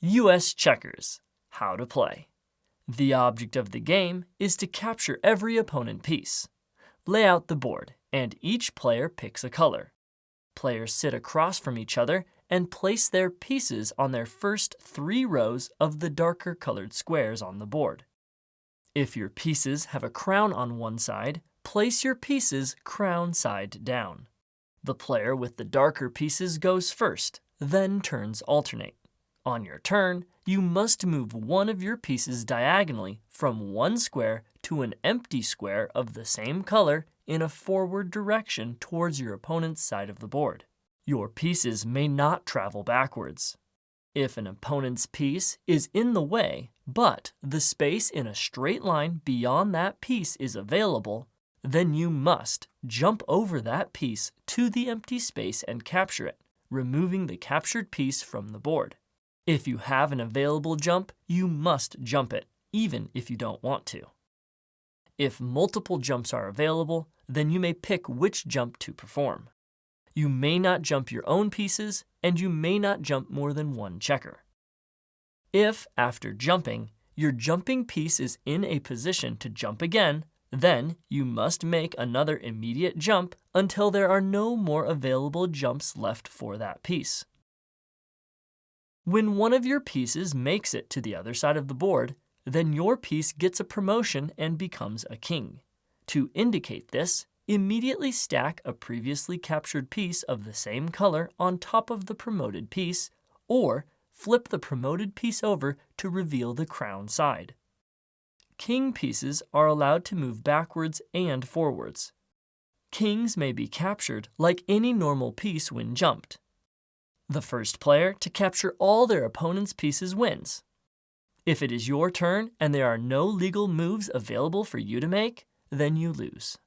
U.S. Checkers. How to play. The object of the game is to capture every opponent piece. Lay out the board, and each player picks a color. Players sit across from each other and place their pieces on their first 3 rows of the darker colored squares on the board. If your pieces have a crown on one side, place your pieces crown side down. The player with the darker pieces goes first, then turns alternate. On your turn, you must move one of your pieces diagonally from one square to an empty square of the same color in a forward direction towards your opponent's side of the board. Your pieces may not travel backwards. If an opponent's piece is in the way, but the space in a straight line beyond that piece is available, then you must jump over that piece to the empty space and capture it, removing the captured piece from the board. If you have an available jump, you must jump it, even if you don't want to. If multiple jumps are available, then you may pick which jump to perform. You may not jump your own pieces, and you may not jump more than one checker. If, after jumping, your jumping piece is in a position to jump again, then you must make another immediate jump until there are no more available jumps left for that piece. When one of your pieces makes it to the other side of the board, then your piece gets a promotion and becomes a king. To indicate this, immediately stack a previously captured piece of the same color on top of the promoted piece, or flip the promoted piece over to reveal the crown side. King pieces are allowed to move backwards and forwards. Kings may be captured like any normal piece when jumped. The first player to capture all their opponent's pieces wins. If it is your turn and there are no legal moves available for you to make, then you lose.